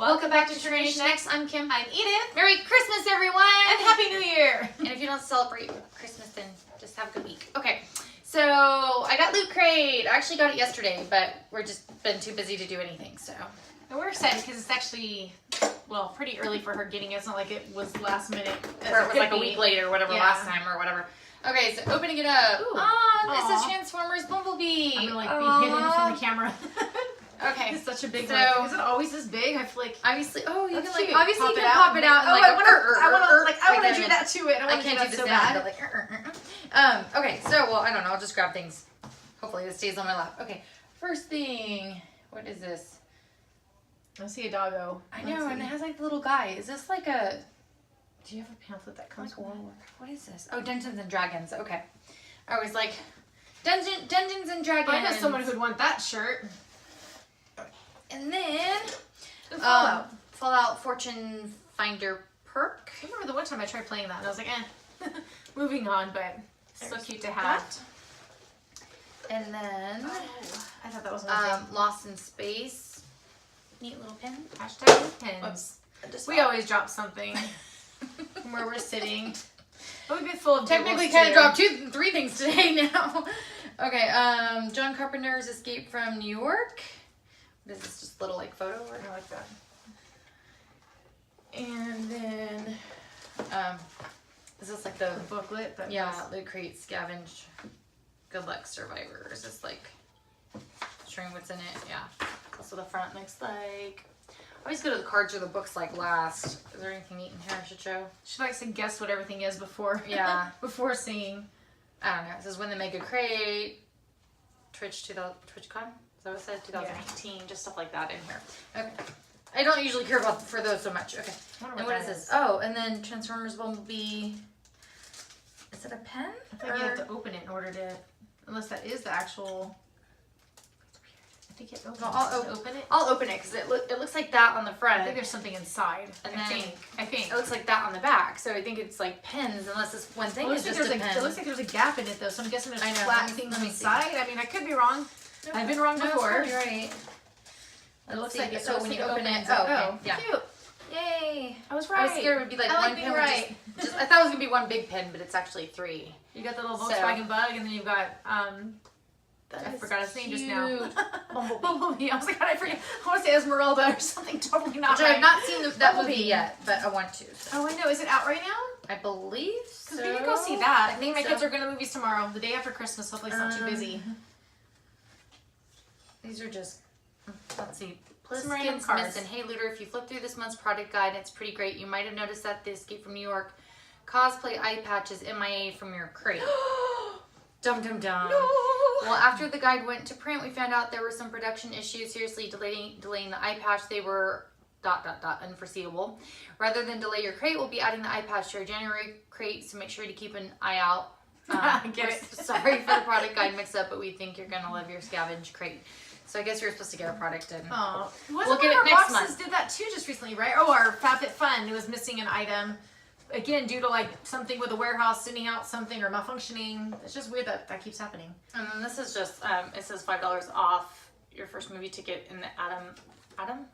Welcome back to Generation X. I'm Kim. I'm Edith. Merry Christmas, everyone! And Happy New Year! And if you don't celebrate Christmas, then just have a good week. Okay, so I got Lootcrate. I actually got it yesterday, but we're just been too busy to do anything, so. And we're excited because it's actually, well, pretty early for her getting it. It's not like it was last minute. Or it was like a week later or whatever, last time or whatever. Okay, so opening it up. Ooh. Oh, this is Transformers Bumblebee. I'm gonna like be hidden from the camera. Okay, It's such a big so, one. Is it always this big? I feel like obviously, you can that's like cute. obviously Pop you it can out pop it out. And oh, like, I want to do that to it. I can't do this so now. bad. Like, okay, so well, I don't know. I'll just grab things. Hopefully, this stays on my lap. Okay, first thing. What is this? I see a doggo. I know, and it has like the little guy. Is this like a? Do you have a pamphlet that comes Like, with it? what is this? Oh, Dungeons and Dragons. Okay, I was like, Dungeons and Dragons. I know someone who'd want that shirt. And then Fallout Fortune Finder perk. I remember the one time I tried playing that and I was like, moving on, but so cute to have. And then I thought that was one thing. Lost in Space. Neat little pin. Hashtag pins. Oops. We always drop something from where we're sitting. But we've been full of Technically kind of dropped 3 things today now. Okay, John Carpenter's Escape from New York. What is this, just a little like photo? Or? I like that. And then is this like the booklet? That Loot Crate Scavenge Good Luck Survivor. Is this like showing what's in it? Yeah. That's what the front looks like. I always go to the cards or the books like last. Is there anything neat in here I should show? She likes to guess what everything is before. Yeah. before seeing. I don't know. It says when the Mega Crate, TwitchCon. Is that what it said? 2018. Just stuff like that in here. Okay. I don't usually care for those so much. Okay. And what is this? Oh, and then Transformers Bumblebee. Is it a pen? I think you have to open it in order to, unless that is the actual. I think you have to open, open it. I'll open it because it looks like that on the front. I think there's something inside. And I think it looks like that on the back. So I think it's like pens, unless this one thing is just a pen. It looks like there's a gap in it though, so I'm guessing there's flat things let me inside. I mean, I could be wrong. No, I've been wrong before. You're right. It looks like it. So when you open it, yeah. Cute. Yay! I was right. I was scared it would be like one pen. Right. I thought it was gonna be one big pen, but it's actually 3. You got the little Volkswagen Bug, and then you've got I forgot his name just now. Bumblebee. I was like, how did I forget? I want to say Esmeralda or something totally not right. I've not seen that movie yet, but I want to. So. Oh, I know. Is it out right now? I believe so. Because we can go see that. I think my kids are going to movies tomorrow, the day after Christmas. Hopefully it's not too busy. These are just, let's see. Some random cards. And hey, Looter, if you flip through this month's product guide, it's pretty great. You might have noticed that the Escape from New York cosplay eye patch is MIA from your crate. Dum dum dum. No. Well, after the guide went to print, we found out there were some production issues seriously delaying the eye patch. They were ... unforeseeable. Rather than delay your crate, we'll be adding the eye patch to our January crate, so make sure to keep an eye out. Get it. Sorry for the product guide mix-up, but we think you're going to love your scavenge crate. So I guess you're supposed to get a product in. Oh, we'll get it next month. Did that too just recently, right? Oh, our FabFitFun, it was missing an item. Again, due to like something with a warehouse sending out something or malfunctioning. It's just weird that keeps happening. And then this is just, it says $5 off your first movie ticket in the Atom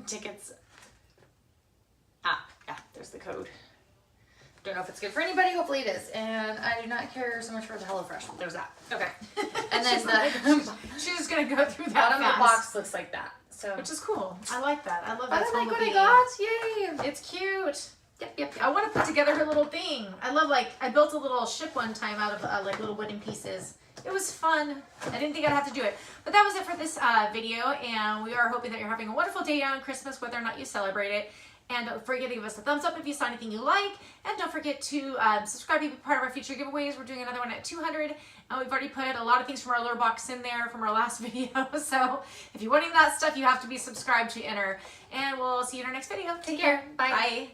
tickets. Yeah, there's the code. Don't know if it's good for anybody. Hopefully it is. And I do not care so much for the HelloFresh. There's that. Okay. And then she's just gonna go through that. Bottom of the box looks like that. So which is cool. I like that. I love that. I like what I got. Yay! It's cute. Yep. I want to put together her little thing. I love I built a little ship one time out of like little wooden pieces. It was fun. I didn't think I'd have to do it. But that was it for this video. And we are hoping that you're having a wonderful day on Christmas, whether or not you celebrate it. And don't forget to give us a thumbs up if you saw anything you like. And don't forget to subscribe to be part of our future giveaways. We're doing another one at 200. And we've already put a lot of things from our lure box in there from our last video. So if you're wanting that stuff, you have to be subscribed to enter. And we'll see you in our next video. Take care. Bye. Bye.